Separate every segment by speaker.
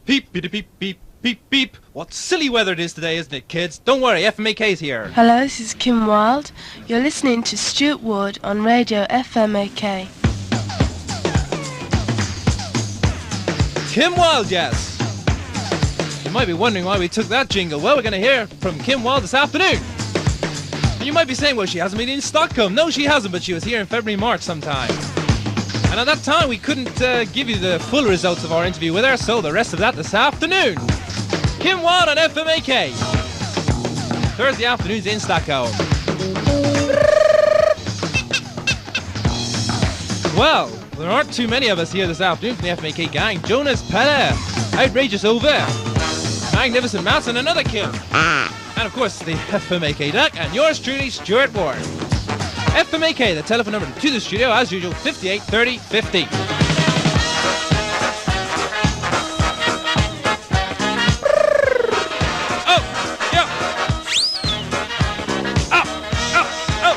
Speaker 1: Beep, beep, beep, beep, beep, beep. What silly weather it is today, isn't it, kids? Don't worry, FMAK's here.
Speaker 2: Hello, this is Kim Wilde. You're listening to Stuart Ward on Radio FMAK.
Speaker 1: Kim Wilde, yes. You might be wondering why we took that jingle. Well, we're going to hear from Kim Wilde this afternoon. And you might be saying, well, she hasn't been in Stockholm. No, she hasn't, but she was here in February, March sometime. And at that time, we couldn't give you the full results of our interview with her, so the rest of that this afternoon. Kim Wilde on FMAK. Thursday afternoons in Stockholm. Well, there aren't too many of us here this afternoon from the FMAK gang. Jonas Pelle, Outrageous Over, Magnificent Mass, and another Kim. And of course, the FMAK duck, and yours truly, Stuart Ward. FMAK, the telephone number to the studio, as usual, 58 30 50. Oh, yeah. Oh.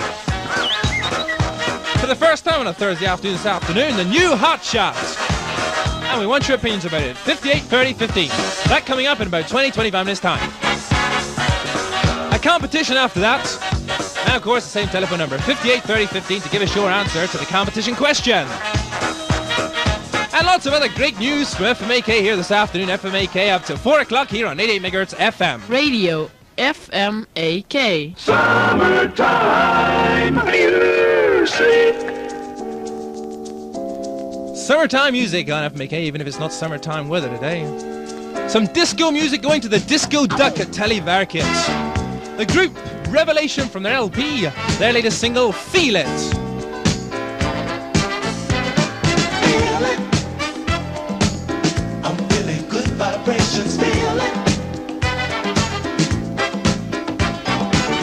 Speaker 1: For the first time on a Thursday afternoon this afternoon, the new Hotshot. And we want your opinions about it. 58 30 15. That coming up in about 20-25 minutes time. A competition after that. And of course the same telephone number, 58 30 15, to give us your answer to the competition question. And lots of other great news from FMAK here this afternoon. FMAK up to 4 o'clock here on 88 MHz FM.
Speaker 3: Radio FMAK.
Speaker 4: Summertime music.
Speaker 1: Summertime music on FMAK, even if it's not summertime weather today. Some disco music going to the Disco Duck at Televerket. The group Revelation from their LP, their latest single, Feel It.
Speaker 5: Feel it. I'm feeling good vibrations. Feel it.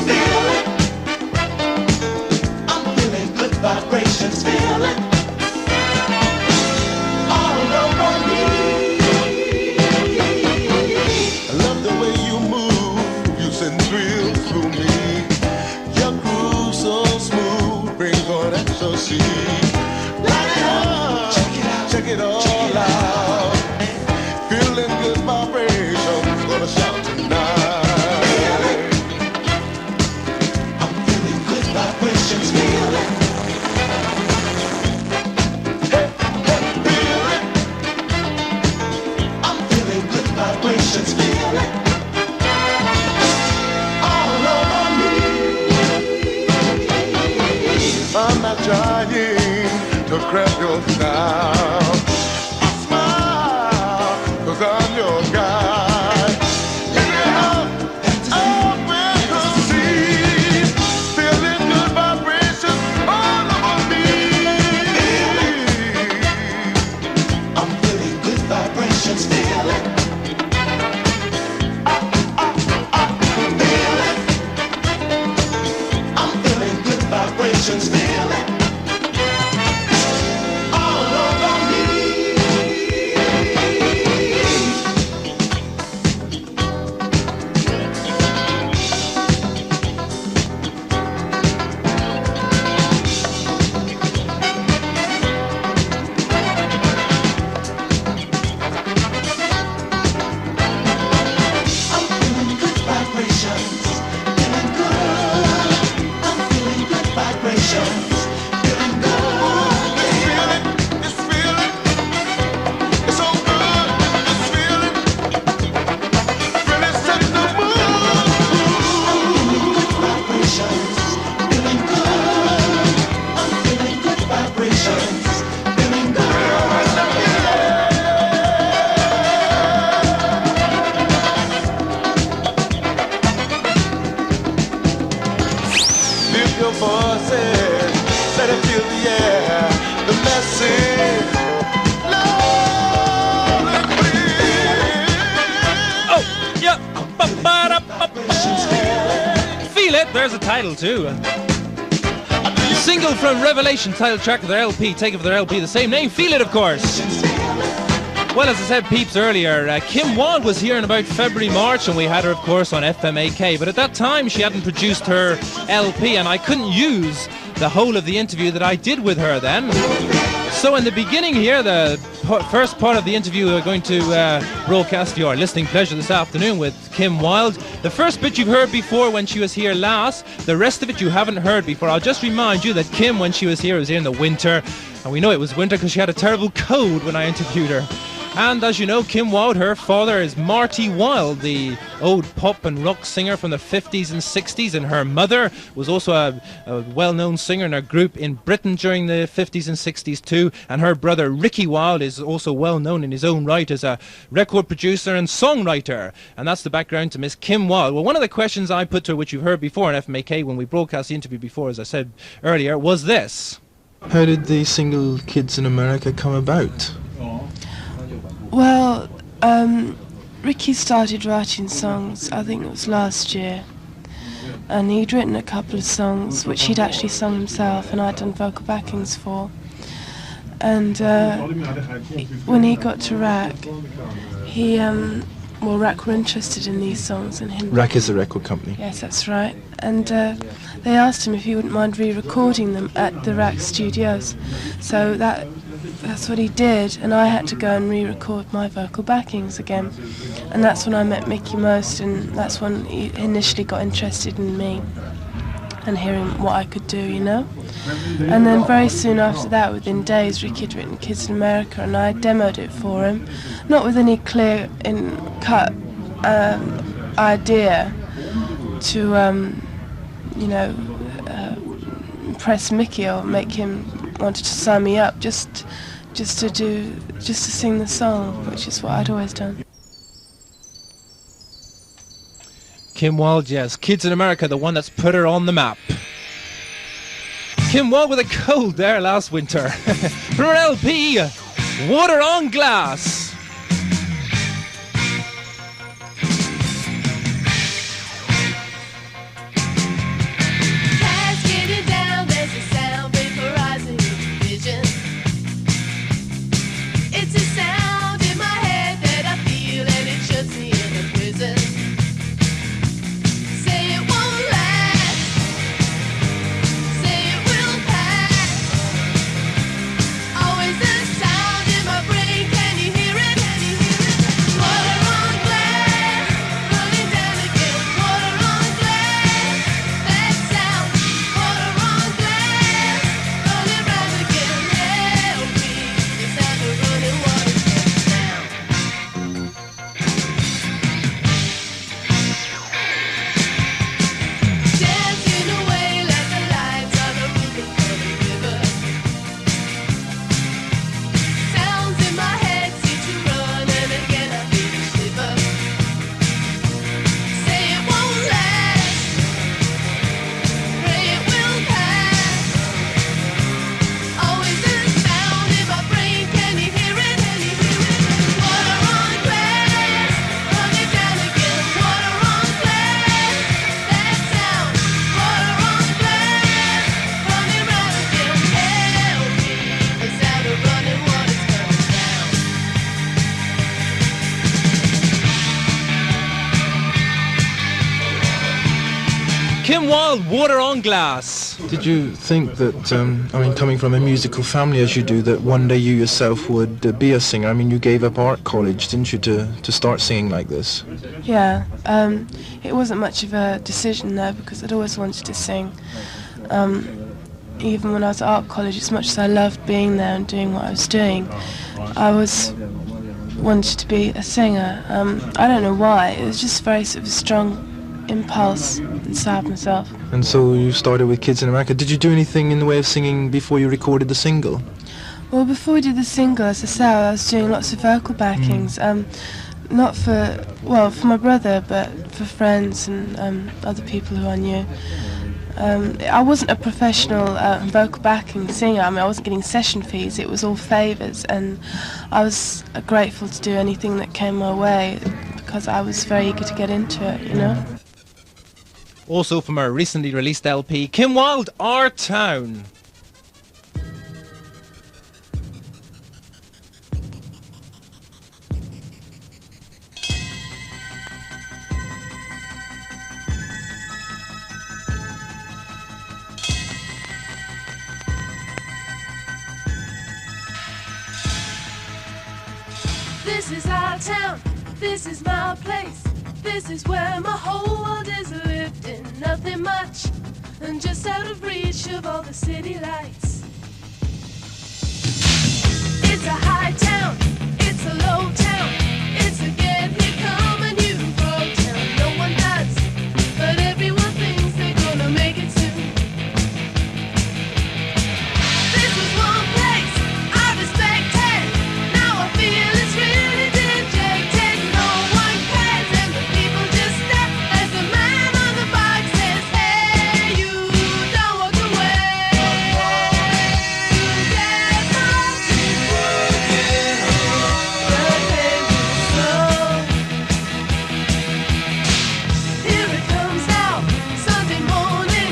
Speaker 5: Feel it. I'm feeling good vibrations. Feel it. All over me.
Speaker 6: I love the way you move. You send thrills through me. So smooth, brings on ecstasy. Light it up, check it all out. Feeling good vibrations, gonna shout tonight.
Speaker 5: I'm feeling good vibrations, feel it. Hey, hey, feel it. I'm feeling good vibrations, feel it.
Speaker 6: I'm not trying to cramp your style. I smile, 'cause I'm your guy. Yeah, up in the sea, feeling good vibrations all over me.
Speaker 5: I'm feeling good vibrations, feel it. Feel it. I'm feeling good vibrations, feel it.
Speaker 1: There's a title too. Single from Revelation, title track of their LP, taken from their LP, the same name, Feel It, of course. Well, as I said, peeps, earlier, Kim Wilde was here in about February, March, and we had her, of course, on FMAK. But at that time, she hadn't produced her LP, and I couldn't use the whole of the interview that I did with her then. So in the beginning here, the first part of the interview we're going to broadcast your listening pleasure this afternoon with Kim Wilde. The first bit you've heard before when she was here last. The rest of it you haven't heard before. I'll just remind you that Kim, when she was here in the winter. And we know it was winter because she had a terrible cold when I interviewed her. And as you know, Kim Wilde, her father is Marty Wilde, the old pop and rock singer from the 50s and 60s, and her mother was also a well-known singer in a group in Britain during the 50s and 60s too, and her brother Ricky Wilde is also well known in his own right as a record producer and songwriter, and that's the background to Miss Kim Wilde. Well, one of the questions I put to her, which you've heard before in FMAK when we broadcast the interview before, as I said earlier, was this.
Speaker 7: How did the single Kids in America come about?
Speaker 2: Well, Ricky started writing songs, I think it was last year, and he'd written a couple of songs which he'd actually sung himself and I'd done vocal backings for. And when he got to RAH, RAH were interested in these songs and him.
Speaker 7: RAH is a record company.
Speaker 2: Yes, that's right. And they asked him if he wouldn't mind re-recording them at the RAH studios. So that's what he did, and I had to go and re-record my vocal backings again. And that's when I met Mickey most, and that's when he initially got interested in me and hearing what I could do, you know. And then very soon after that, within days, Ricky had written Kids in America, and I demoed it for him, not with any clear-cut idea to, impress Mickey or make him wanted to sign me up, just to sing the song, which is what I'd always done.
Speaker 1: Kim Wilde, yes, Kids in America, the one that's put her on the map. Kim Wilde with a cold there last winter. From her LP, Water on Glass. Kim Wilde, Water on Glass.
Speaker 7: Did you think that, coming from a musical family as you do, that one day you yourself would be a singer? I mean, you gave up art college, didn't you, to start singing like this?
Speaker 2: Yeah, it wasn't much of a decision there because I'd always wanted to sing. Even when I was at art college, as much as I loved being there and doing what I was doing, I wanted to be a singer. I don't know why, it was just very sort of a strong impulse inside myself.
Speaker 7: And so you started with Kids in America. Did you do anything in the way of singing before you recorded the single?
Speaker 2: Well, before we did the single, as I said, I was doing lots of vocal backings. Not for my brother, but for friends and other people who I knew. I wasn't a professional vocal backing singer. I mean, I wasn't getting session fees. It was all favours, and I was grateful to do anything that came my way because I was very eager to get into it, you know.
Speaker 1: Also from her recently released LP, Kim Wilde, Our Town.
Speaker 2: town, this is my place. This is where my whole world is lived in. Nothing much, and just out of reach of all the city lights. It's a high town, it's a low town, it's a get here, come and you grow town. No one does, but everyone thinks they're gonna make it soon. This was one place I respected, now I feel it's really dejected. No one cares and the people just stare as the man on the bike says, hey, you don't walk away. Get my here it comes now, Sunday morning,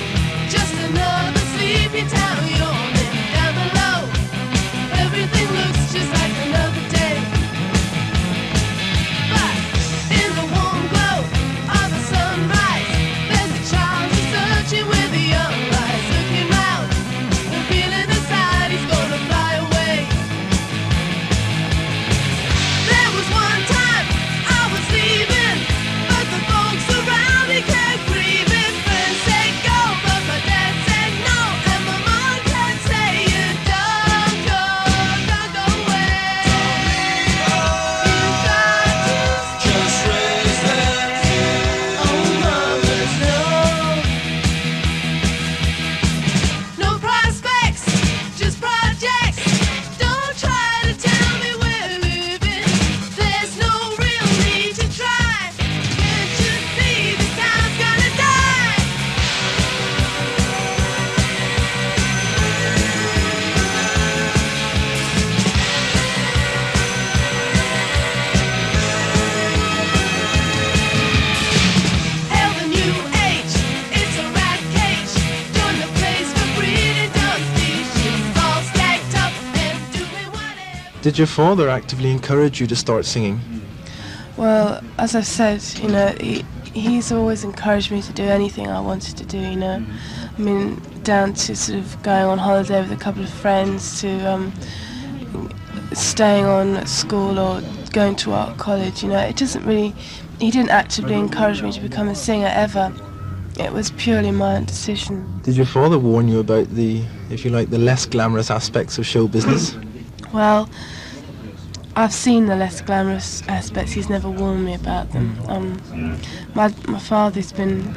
Speaker 2: just another sleepy town yawning. Down below, everything looks just like another day. But in the warm glow of the sunrise, there's a child who's searching with the young lies, looking round and feeling inside he's gonna fly away. There was one time I was leaving, but the folks around me kept grieving. Friends said go, but my dad said no, and my mom kept saying don't go away. You got to just raise them kids. Oh, mothers, no prospects, just projects. Don't try to tell me we're living. There's no real need to try. Can't you see this town's gonna die? Hell, the new age, it's a rat cage. Join the place for breeding dog species, all stacked up and doing whatever.
Speaker 7: Did your father actively encourage you to start singing?
Speaker 2: Well, as I've said, you know, he's always encouraged me to do anything I wanted to do, you know. I mean, down to sort of going on holiday with a couple of friends, to staying on at school or going to art college, you know. It doesn't really, he didn't actively encourage me to become a singer ever. It was purely my own decision.
Speaker 7: Did your father warn you about the, if you like, the less glamorous aspects of show business?
Speaker 2: Well, I've seen the less glamorous aspects. He's never warned me about them. My father's been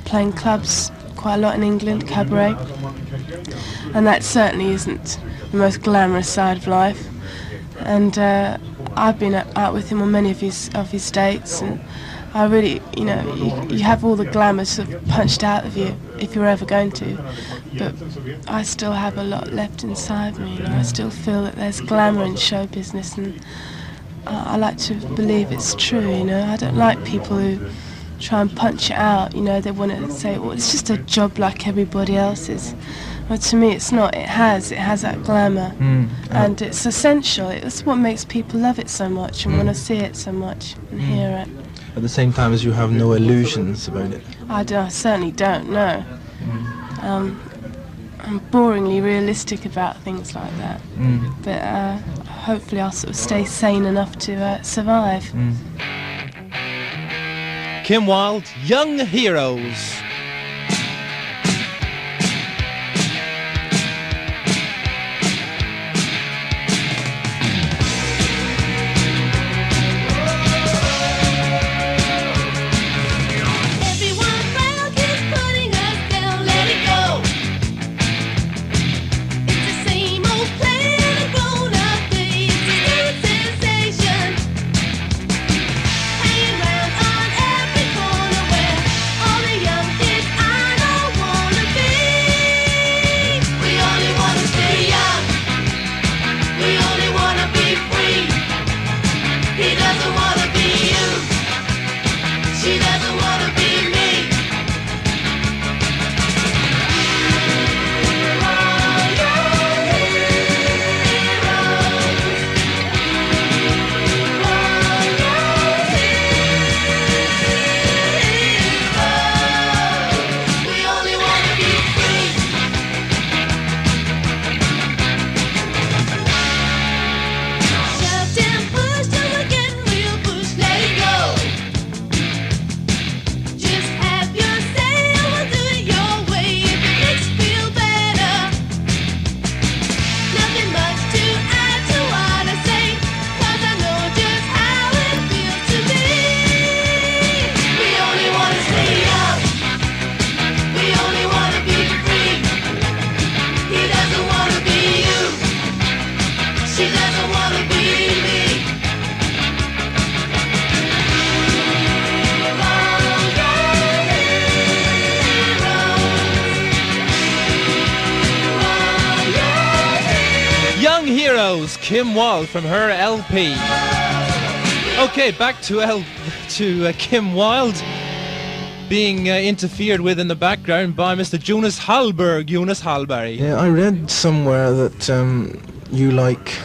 Speaker 2: playing clubs quite a lot in England, cabaret, and that certainly isn't the most glamorous side of life. And I've been out with him on many of his dates, and I really, you know, you have all the glamour sort of punched out of you if you're ever going to, but I still have a lot left inside me, you know. I still feel that there's glamour in show business, and I like to believe it's true, you know. I don't like people who try and punch it out, you know. They want to say, well, it's just a job like everybody else's. Well, to me it's not. It has that glamour, and it's essential. It's what makes people love it so much and want to see it so much and hear it.
Speaker 7: At the same time as you have no illusions about it?
Speaker 2: I certainly don't, no. I'm boringly realistic about things like that, but hopefully I'll sort of stay sane enough to survive.
Speaker 1: Kim Wilde, Young Heroes.
Speaker 2: Hanging round on every corner where all the young
Speaker 1: Kim Wilde from her LP. Okay, back to Kim Wilde being interfered with in the background by Mr. Jonas Hallberg.
Speaker 7: Yeah, I read somewhere that you like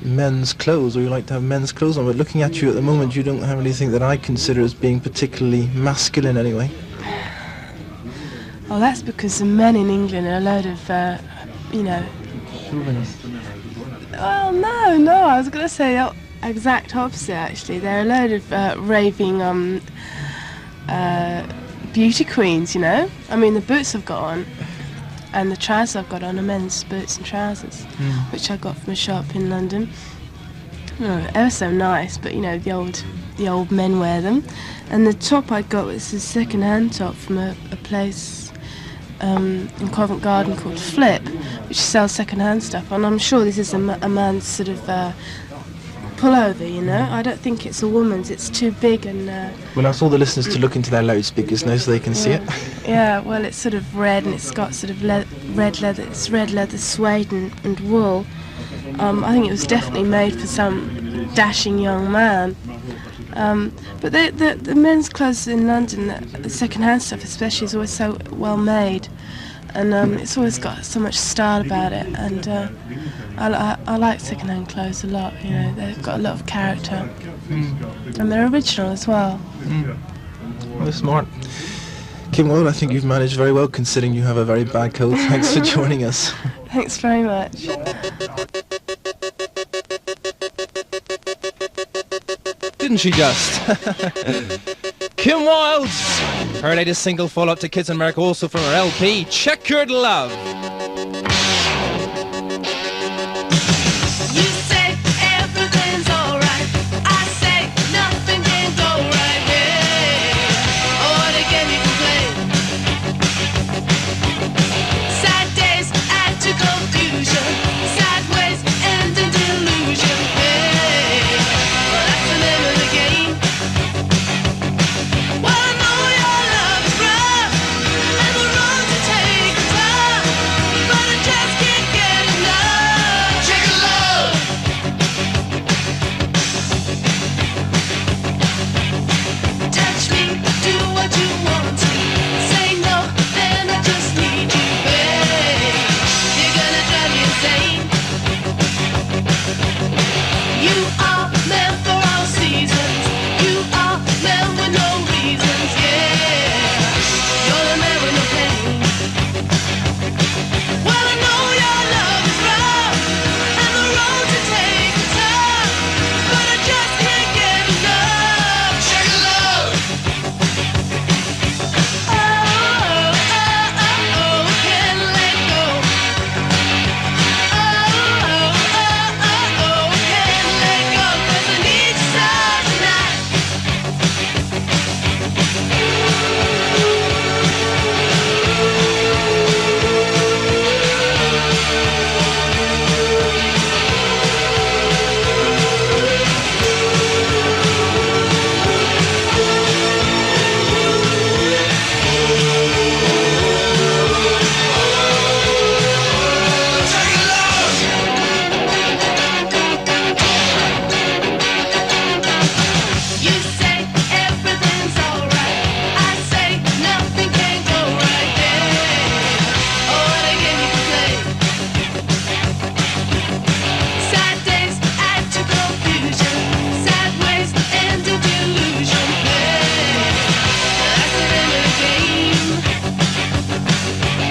Speaker 7: men's clothes, or you like to have men's clothes on, but looking at you at the moment, you don't have anything that I consider as being particularly masculine anyway.
Speaker 2: Well, that's because the men in England are a load of, Well, no, I was going to say the exact opposite, actually. They're a load of raving beauty queens, you know? I mean, the boots I've got on and the trousers I've got on are men's boots and trousers, which I got from a shop in London. Ever so nice, but, you know, the old men wear them. And the top I got was a second-hand top from a place in Covent Garden called Flip, which sells second-hand stuff, and I'm sure this is a man's sort of pullover, you know. I don't think it's a woman's. It's too big and...
Speaker 7: We'll ask all the listeners to look into their loudspeakers now so they can see it.
Speaker 2: Yeah, well, it's sort of red and it's got sort of red leather. It's red leather suede and wool. I think it was definitely made for some dashing young man. But the men's clothes in London, the second-hand stuff especially, is always so well made, and it's always got so much style about it. And I like second-hand clothes a lot. You know, they've got a lot of character, and they're original as well.
Speaker 7: Well, smart. Kim Wilde, I think you've managed very well considering you have a very bad cold. Thanks for joining us.
Speaker 2: Thanks very much.
Speaker 1: Didn't she just? Kim Wilde, her latest single follow-up to Kids in America, also from her LP, Chequered Love.
Speaker 8: You say everything's alright, I say nothing can go right, yeah. Oh, what a game you can play. Sad days add to confusion, sideways end in delusion, yeah. Well, that's the name of the game. Well, I know your love is rough, and the road to take is tough, but I just can't get enough. Chequered love. Touch me, do what you want to. Say no, then I just need you, babe. You're gonna drive me insane. You are meant for all seasons. You are meant with no reasons, yeah. You're the man with no pain. Well, I know your love is rough, and the road to take is tough, but I just can't get enough. Chequered love. Oh, can't let go. Can't let go, 'cause I need you so tonight. You say everything's alright, I say nothing can go right, yeah. Oh, what a game you can play. Sad days add to confusion, sideways end in delusion, yeah. That's the name of the game.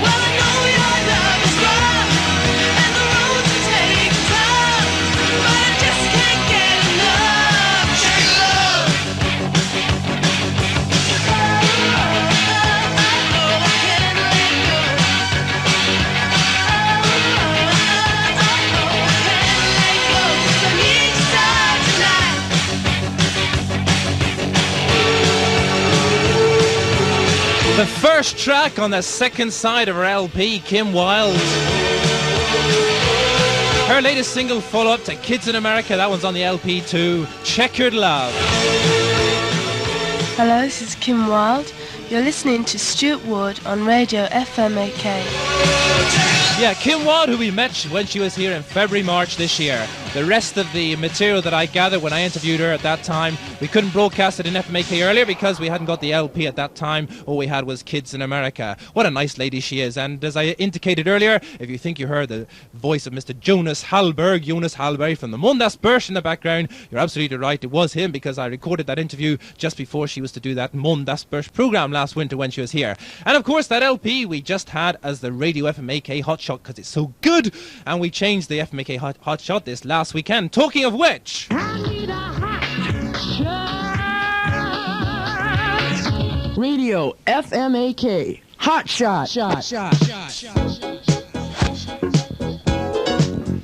Speaker 8: Well, I know your love is rough, and the road to take is tough, but I just can't get enough. Chequered love.
Speaker 1: The first track on the second side of her LP, Kim Wilde. Her latest single follow-up to Kids in America, that one's on the LP too, Chequered Love.
Speaker 2: Hello, this is Kim Wilde. You're listening to Stuart Ward on Radio FMAK.
Speaker 1: Yeah, Kim Wilde, who we met when she was here in February, March this year. The rest of the material that I gathered when I interviewed her at that time, we couldn't broadcast it in FMAK earlier because we hadn't got the LP at that time. All we had was Kids in America. What a nice lady she is. And as I indicated earlier, if you think you heard the voice of Mr. Jonas Hallberg from the Måndagsbörs in the background, you're absolutely right. It was him because I recorded that interview just before she was to do that Måndagsbörs program last winter when she was here. And of course, that LP we just had as the Radio FMAK Hotshot because it's so good. And we changed the FMAK Hotshot this last weekend. Talking of which...
Speaker 3: Radio FMAK Hotshot.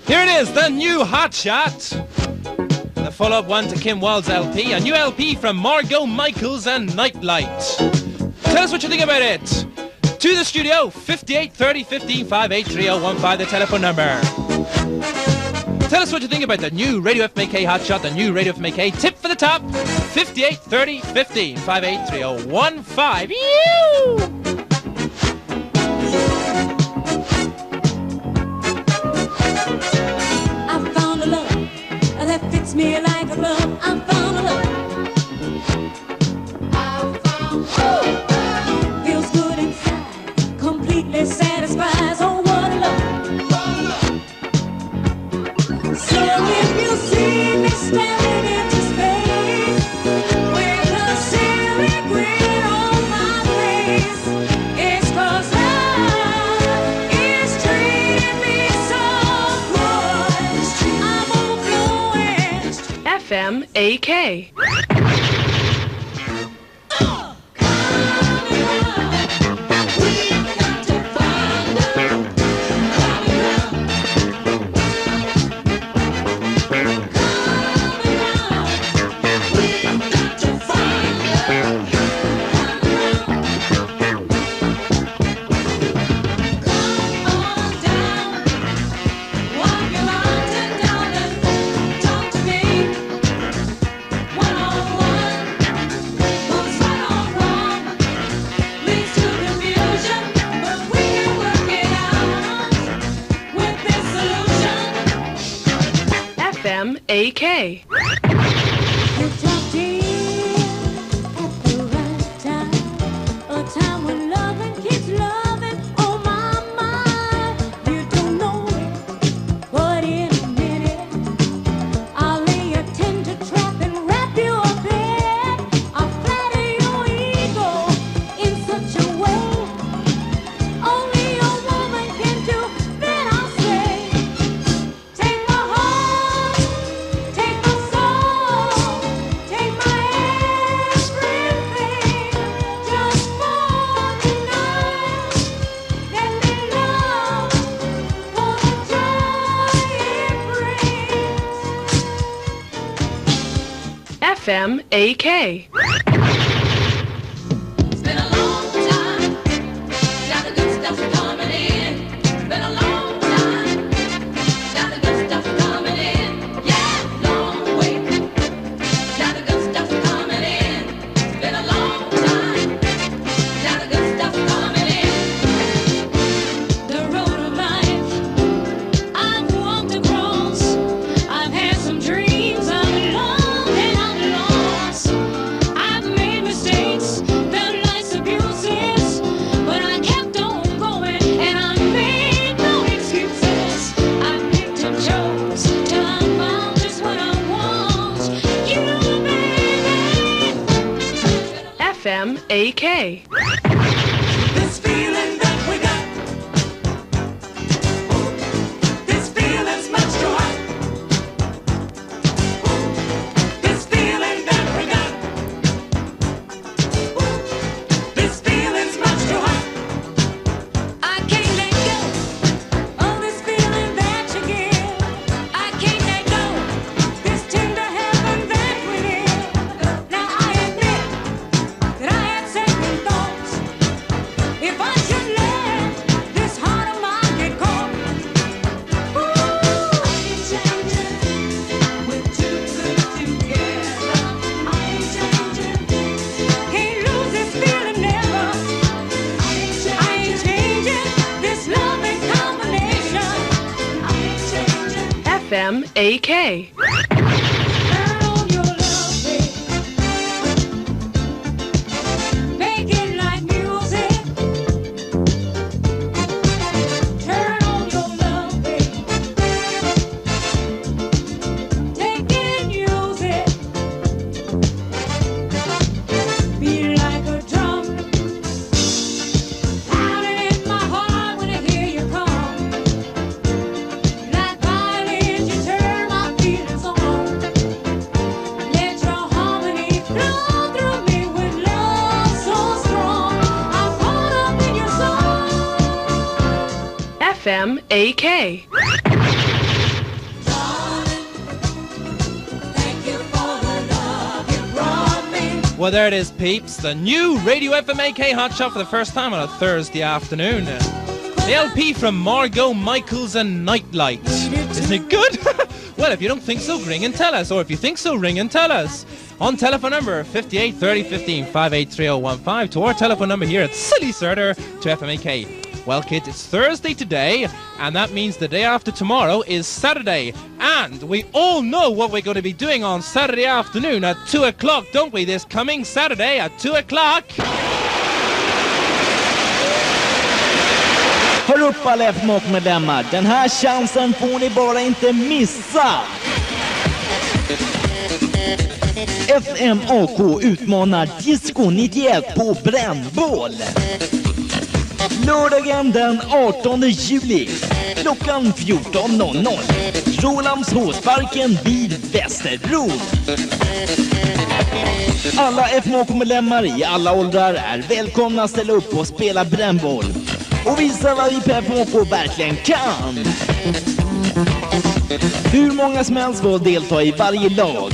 Speaker 1: Here it is, the new Hotshot. The follow-up one to Kim Wilde's LP. A new LP from Margo, Michaels and Nitelite. Tell us what you think about it. To the studio, 58 30 15 58 3015, the telephone number. Tell us what you think about the new Radio FMAK Hotshot, the new Radio FMAK tip for the top, 58 30 15 58 3015.
Speaker 8: I found a love that fits me like a glove. I found a love. Feels good inside, completely satisfies. Oh, what a love. So if you see me staring into space with a silly grin on my face, it's 'cause love is treating me so good. I'm overflowing.
Speaker 3: FMAK. FMAK.
Speaker 8: You dropped in at the right time, a time when loving keeps loving. Oh my, my, you don't know it, but in a minute I'll lay a tender trap and wrap you up in. I'll flatter your ego in such a way only a woman can do. Then I'll say, take my heart, take my soul, take my everything, just for tonight. Let me love for the joy it brings.
Speaker 3: FMAK.
Speaker 8: It's been a long time, got the good stuff coming in. It's been a long time, got the good stuff coming in. Yeah, long way, got the good stuff coming in. It's been a long time, got the good stuff coming in. The road of life I've walked across, I've had some dreams, I'm loved and I'm lost. I've made mistakes, felt life's abuses, but I kept on going and I made no excuses. I picked and chose till I found just what I want. You know, baby,
Speaker 3: FMAK.
Speaker 8: this feeling that we got, this feeling's much too hot. This feeling that we got, this feeling's much too hot. I can't let go of this feeling that you give. I can't let go this tender heaven that we live. Now I admit that I had second thoughts.
Speaker 3: FMAK. FMAK.
Speaker 1: Well, there it is, peeps. The new Radio FMAK Hotshot for the first time on a Thursday afternoon. The LP from Margo, Michaels and Nitelite. Isn't it good? Well, if you don't think so, ring and tell us. Or if you think so, ring and tell us. On telephone number 58 30 15 583015 to our telephone number here at Silly Surter to FMAK. Well, kids, it's Thursday today, and that means the day after tomorrow is Saturday. And we all know what we're going to be doing on Saturday afternoon at 2 o'clock, don't we? This coming Saturday at 2 o'clock.
Speaker 9: Hör upp alla Fmak-medlemmar, den här chansen får ni bara inte missa! FMAK utmanar Disco 91 på brännboll. Lördagen den 18 juli klockan 14.00. Rålambshovsparken vid Västerbro. Alla FMAK-medlemmar i alla åldrar är välkomna att ställa upp och spela brännboll. Och visa vad vi på FMAK verkligen kan. Hur många som helst får delta i varje lag.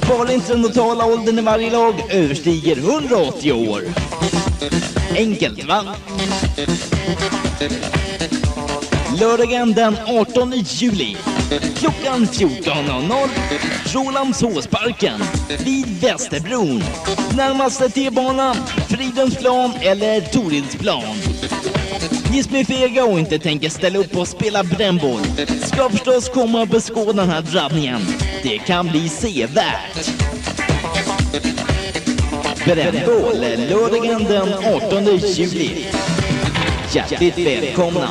Speaker 9: Bara inte den totala åldern i varje lag överstiger 180 år. Enkelt, va? Lördagen den 18 juli klockan 14.00. Rålambshovsparken vid Västerbron. Närmaste T-bana, Fridhemsplan eller Torilsplan. Ni som är fega och inte tänker ställa upp och spela brännboll ska förstås komma och beskåda den här drabbningen. Det kan bli sevärt. Brännboll lördagen den 18 juli. Hjärtligt välkomna.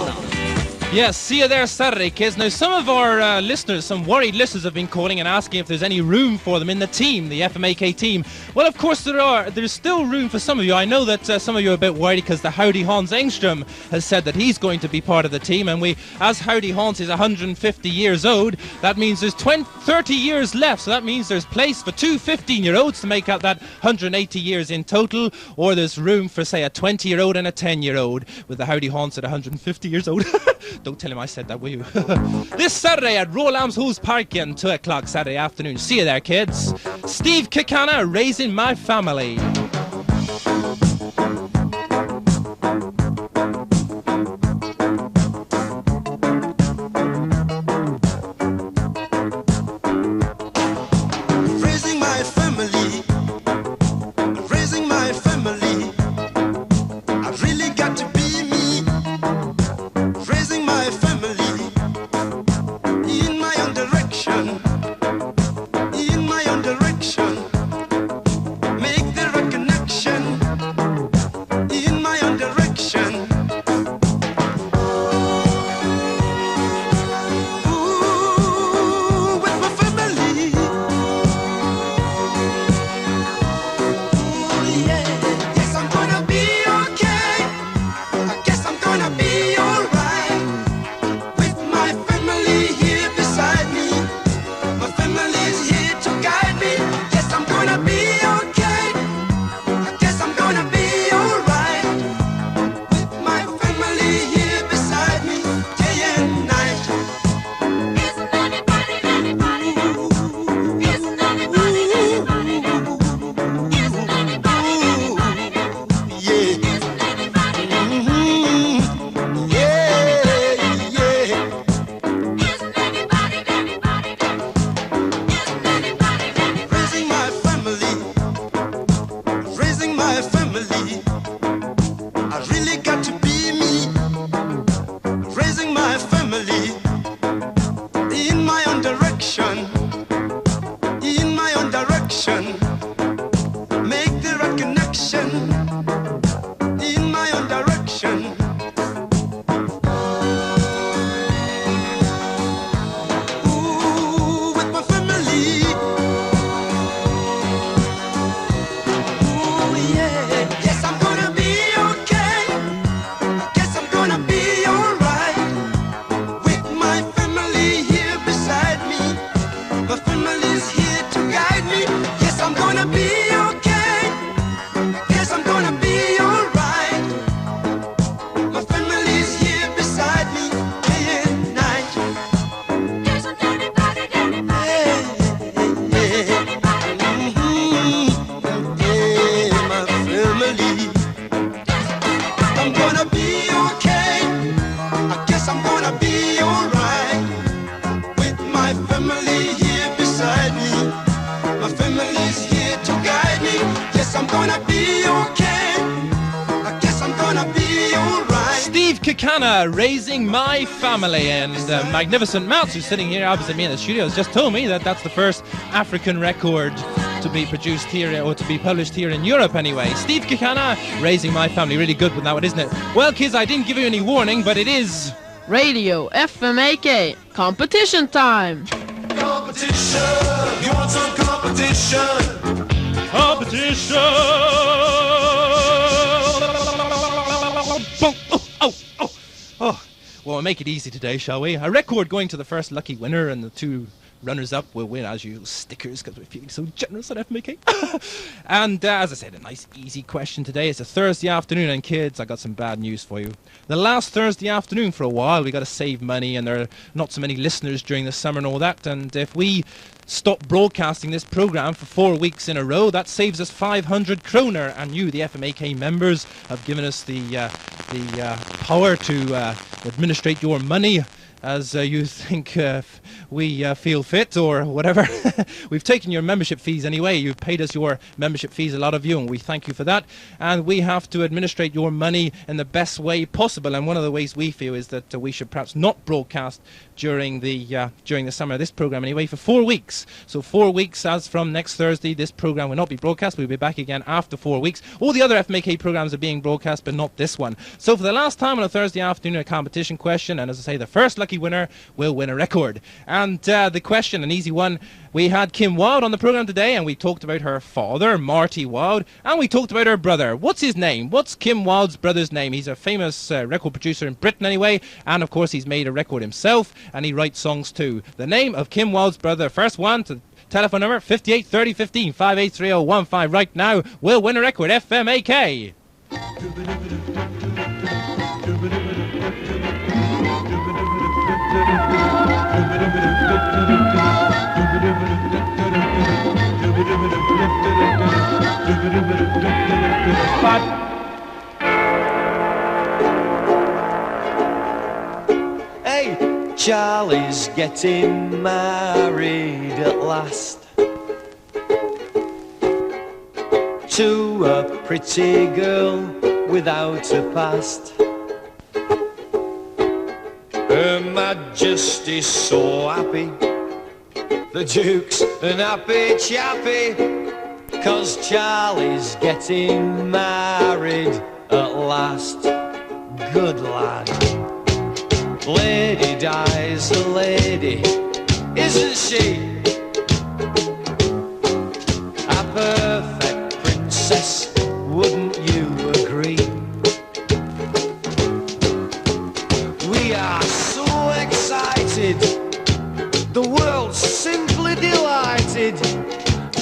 Speaker 1: Yes, see you there Saturday, kids. Now, some of our listeners, some worried listeners have been calling and asking if there's any room for them in the team, the FMAK team. Well, of course there are. There's still room for some of you. I know that some of you are a bit worried because the Howdy Hans Engström has said that he's going to be part of the team. And as Howdy Hans is 150 years old, that means there's 30 years left. So that means there's place for two 15-year-olds to make up that 180 years in total. Or there's room for, say, a 20-year-old and a 10-year-old with the Howdy Hans at 150 years old. Don't tell him I said that, will you? This Saturday at Rålambshovsparken, 2 o'clock Saturday afternoon. See you there, kids. Steve Kekana, Raising My Family. Kekana, Raising My Family, and Magnificent Mouse, who's sitting here opposite me in the studio, has just told me that that's the first African record to be produced here, or to be published here in Europe anyway. Steve Kekana, Raising My Family, really good with that one, isn't it? Well, kids, I didn't give you any warning, but it is...
Speaker 10: Radio FMAK, competition time!
Speaker 5: Competition, you want some competition?
Speaker 1: Competition! Oh. Well, we'll make it easy today, shall we? A record going to the first lucky winner, and the two runners-up will win, as usual, stickers, because we're feeling so generous at FMAK. And as I said, a nice, easy question today. It's a Thursday afternoon, and kids, I got some bad news for you. The last Thursday afternoon for a while, we got to save money, and there are not so many listeners during the summer and all that, and if we stop broadcasting this program for 4 weeks in a row, that saves us 500 kroner, and you, the FMAK members, have given us the power to administrate your money as you think we feel fit or whatever. We've taken your membership fees anyway. You've paid us your membership fees, a lot of you, and we thank you for that. And we have to administrate your money in the best way possible. And one of the ways we feel is that we should perhaps not broadcast during the summer, this program anyway, for 4 weeks. So 4 weeks as from next Thursday, this program will not be broadcast. We'll be back again after 4 weeks. All the other FMAK programs are being broadcast, but not this one. So for the last time on a Thursday afternoon, a competition question, and as I say, the first lucky winner will win a record. And the question, an easy one, we had Kim Wilde on the program today, and we talked about her father, Marty Wilde, and we talked about her brother. What's his name? What's Kim Wilde's brother's name? He's a famous record producer in Britain anyway, and of course he's made a record himself, and he writes songs too. The name of Kim Wilde's brother, first one to telephone number 58 30 15 583015 right now, will win a record. FMAK.
Speaker 11: Hey, Charlie's getting married at last to a pretty girl without a past. Her Majesty's so happy, the Duke's an happy chappy, 'cause Charlie's getting married at last. Good lad. Lady dies a lady, isn't she? A perfect princess, wouldn't you agree? We are so excited, the world's simply delighted,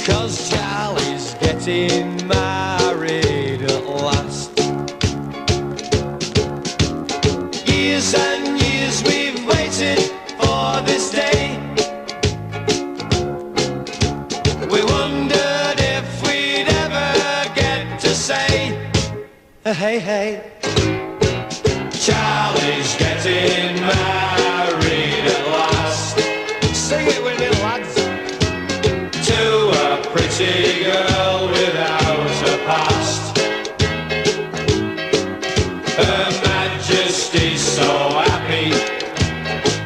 Speaker 11: 'cause Charlie's getting married at last. Years and years we've waited for this day. We wondered if we'd ever get to say, hey, hey, Charlie's getting married at last. Sing it with me, lads. To a pretty girl without a past. Her Majesty's so happy,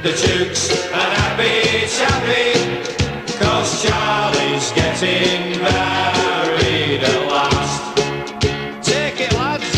Speaker 11: the Duke's an happy chappy, 'cause Charlie's getting married at last. Take it, lads.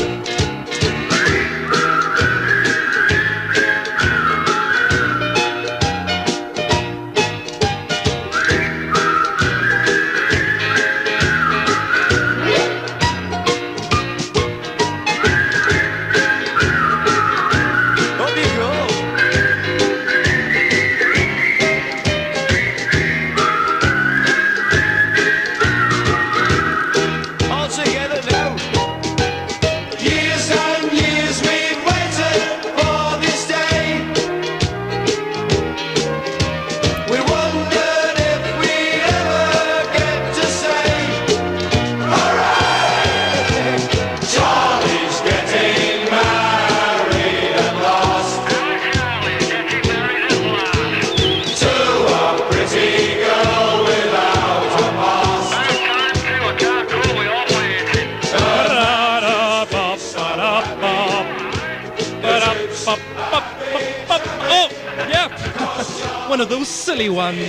Speaker 1: One of those silly ones.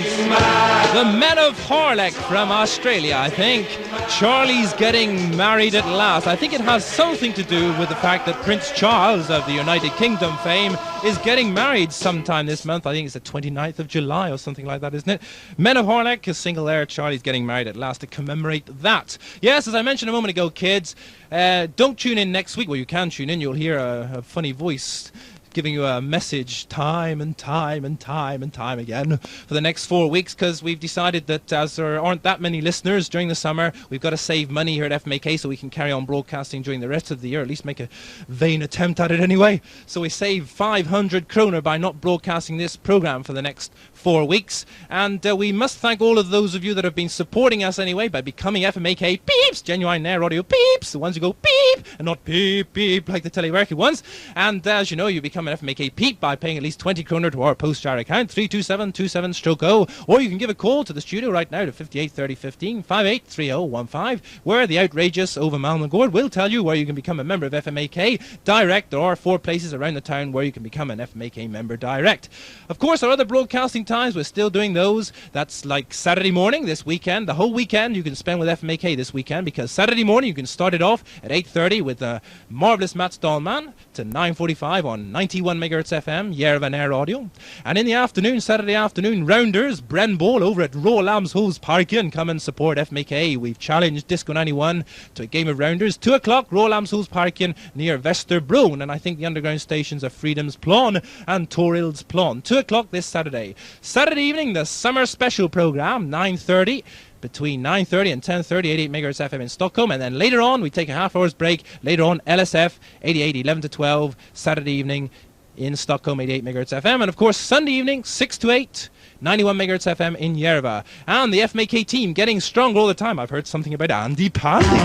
Speaker 1: The Men of Harlech from Australia, I think. Charlie's getting married at last. I think it has something to do with the fact that Prince Charles of the United Kingdom fame is getting married sometime this month. I think it's the 29th of July or something like that, isn't it? Men of Harlech, a single there. Charlie's getting married at last to commemorate that. Yes, as I mentioned a moment ago, kids, don't tune in next week. Well, you can tune in. You'll hear a funny voice giving you a message time and time and time and time again for the next 4 weeks, because we've decided that as there aren't that many listeners during the summer, we've got to save money here at FMAK so we can carry on broadcasting during the rest of the year, at least make a vain attempt at it anyway. So we save 500 kroner by not broadcasting this program for the next 4 weeks, and we must thank all of those of you that have been supporting us anyway by becoming FMAK peeps, genuine air audio peeps, the ones who go beep and not beep beep like the teleworking ones. And as you know, you become an FMAK peep by paying at least 20 kroner to our post-jar account 32727-0, or you can give a call to the studio right now to 58 30 15 58 3015, where the outrageous Ova Malmagord will tell you where you can become a member of FMAK direct. There are 4 places around the town where you can become an FMAK member direct. Of course, our other broadcasting times, we're still doing those. That's like Saturday morning this weekend. The whole weekend you can spend with FMAK this weekend, because Saturday morning you can start it off at 8:30 with the marvellous Matt Stallman to 9:45 on 91 megahertz FM, Yerevan Air Audio. And in the afternoon, Saturday afternoon, Rounders, Bren Ball over at Rålambshovsparken. Come and support FMAK. We've challenged Disco 91 to a game of Rounders. 2 o'clock, Rålambshovsparken near Västerbron. And I think the underground stations are Fridhemsplan and Torildsplan. 2 o'clock this Saturday. Saturday evening, the summer special program, 9:30. Between 9:30 and 10:30, 88 megahertz FM in Stockholm. And then later on, we take a half-hour's break. Later on, LSF, 88, 11 to 12, Saturday evening in Stockholm, 88 megahertz FM. And of course, Sunday evening, 6 to 8, 91 megahertz FM in Järva. And the FMAK team getting stronger all the time. I've heard something about Andy Pandy.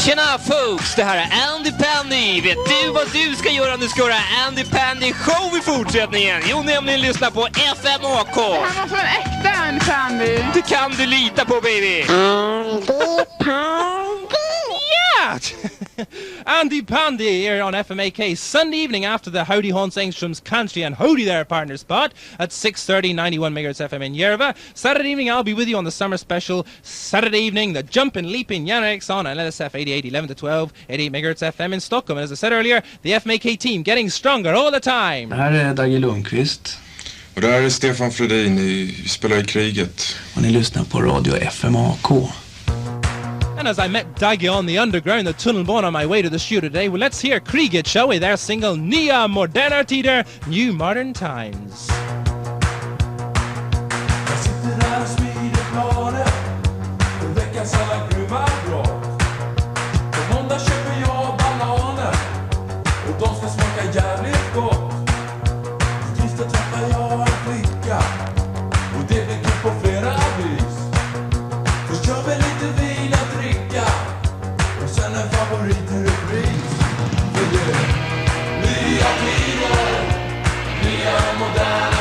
Speaker 12: Tjena folks, det här är Andy Pandy. Vet du vad du ska göra om du ska höra Andy Pandy show i fortsättningen? Jo, nämligen lyssna på FMAK.
Speaker 13: Det här var för en äkta Andy Pandy.
Speaker 12: Det kan du lita på, baby.
Speaker 13: Andy
Speaker 1: Pandy. Yeah! Andy Pandy here on FMAK Sunday evening after the Howdy Hans Engström's Country and Howdy There partner spot at 6:30, 91 megahertz FM in Järva. Saturday evening I'll be with you on the summer special. Saturday evening the Jumpin' Leapin' Jan Eriksson on LSF 88, 11 to 12, 88 megahertz FM in Stockholm. And as I said earlier, the FMAK team getting stronger all the time.
Speaker 14: Det här är Dagge Lundqvist.
Speaker 15: Och det här är Stefan Fredin, vi spelar i Kriget.
Speaker 14: Och ni lyssnar på radio FMAK.
Speaker 1: And as I met Dagge on the underground, the tunnelbana on my way to the studio today, well, let's hear Kriget, shall we? Their single Nya Moderna Tider, New Modern Times.
Speaker 6: Jag sitter där och smider planer för veckans alla grymma brott. På måndag köper jag bananer och de ska smaka jävligt gott. På tisdag träffar jag en flicka och det blir kul på flera vis. Först kör vi lite vin att dricka och sen en favorit i repris. För det är nya tider, nya moderna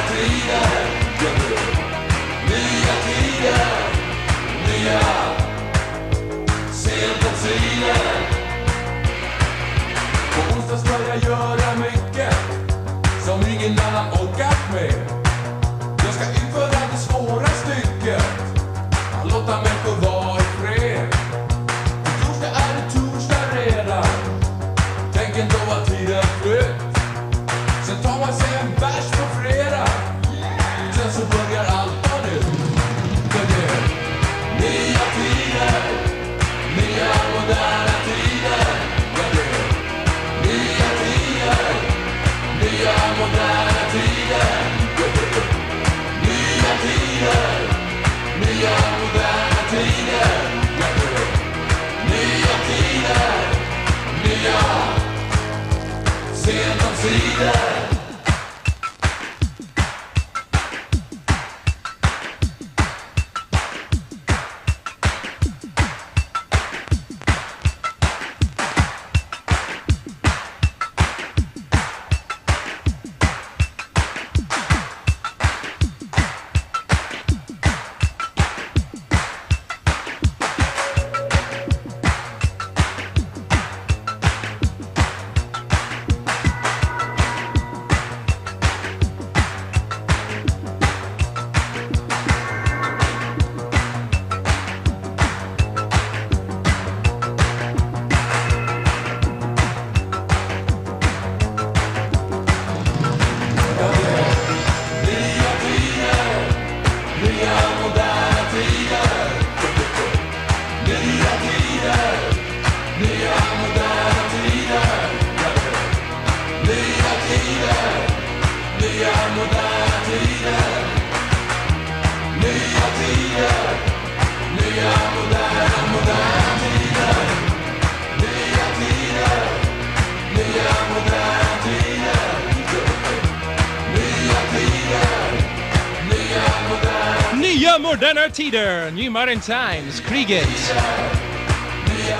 Speaker 1: the Moderna Tider, New Modern Times, Kriget.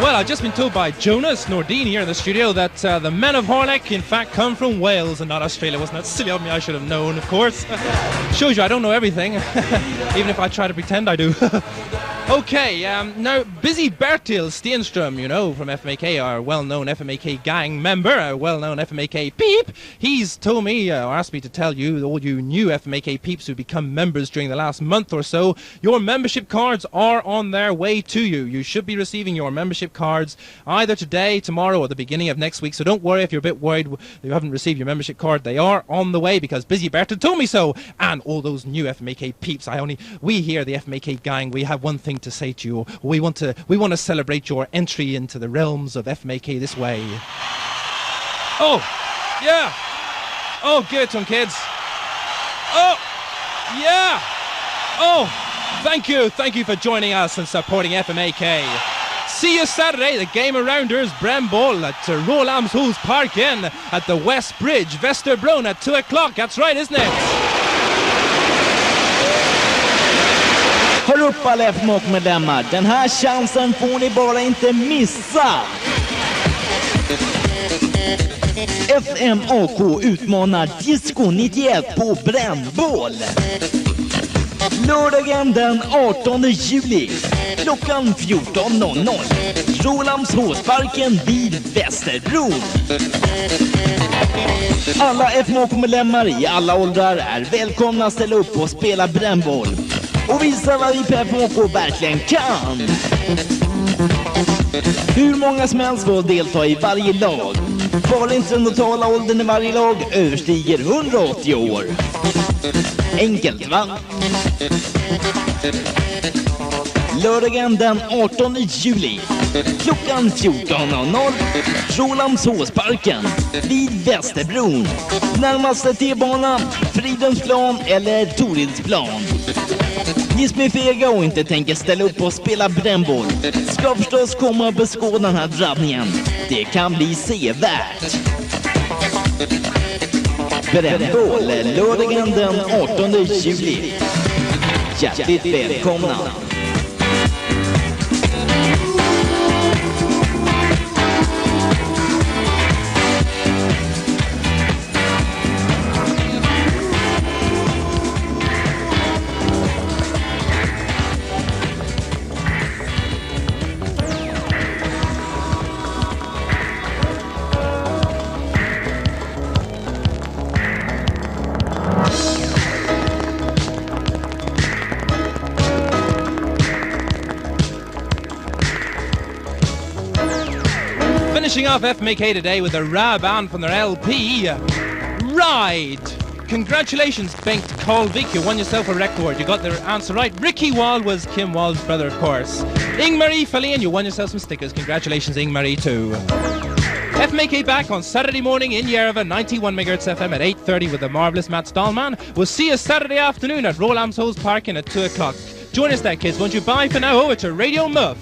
Speaker 1: Well, I've just been told by Jonas Nordin here in the studio that the men of Harlech, in fact, come from Wales and not Australia. Wasn't that silly of me? I should have known, of course. Shows you I don't know everything, even if I try to pretend I do. Okay, now, Busy Bertil Stenström, you know, from FMAK, our well-known FMAK gang member, our well-known FMAK peep, he's told me, or asked me to tell you, all you new FMAK peeps who become members during the last month or so, your membership cards are on their way to you. You should be receiving your membership cards either today, tomorrow, or the beginning of next week, so don't worry if you're a bit worried you haven't received your membership card. They are on the way because Busy Bertil told me so, and all those new FMAK peeps, we here, the FMAK gang, we have one thing to say to you. We want to celebrate your entry into the realms of FMAK this way. Oh, yeah. Oh, give it to them, kids. Oh, yeah. Oh, thank you for joining us and supporting FMAK. See you Saturday, the game arounders Brembol at Rålambshovsparken at the West Bridge, Västerbron at 2 o'clock. That's right, isn't it?
Speaker 9: Hör upp alla FMAK-medlemmar, den här chansen får ni bara inte missa! FMAK utmanar Disco 91 på Brännboll. Lördagen den 18 juli, klockan 14.00. Rålambshovsparken vid Västerbron. Alla FMAK-medlemmar i alla åldrar är välkomna att ställa upp och spela brännboll. Och visa vad vi på FMAK verkligen kan. Hur många som helst får delta i varje lag. Bara inte den totala åldern i varje lag överstiger 180 år. Enkelt, va? Lördagen den 18 juli, klockan 14.00. Rålambshovsparken vid Västerbron. Närmaste T-bana, Fridhemsplan eller Toridsplan. Ni som är fega och inte tänker ställa upp och spela brännboll ska förstås komma och beskåda den här drabbningen. Det kan bli sevärt. Brännboll, lördagen den 18 juli. Hjärtligt välkomna.
Speaker 1: Finishing off FMAK today with a RAH Band from their LP, Ride. Congratulations, Bengt Colvik, you won yourself a record. You got the answer right. Ricky Wilde was Kim Wilde's brother, of course. Ingmarie Fahlén, you won yourself some stickers. Congratulations, Ingmarie, too. FMAK back on Saturday morning in Yerevan, 91 MHz FM at 8:30 with the marvellous Matt Stallman. We'll see you Saturday afternoon at Rålambshovsparken at 2 o'clock. Join us there, kids, won't you? Bye for now. Over to Radio Muff.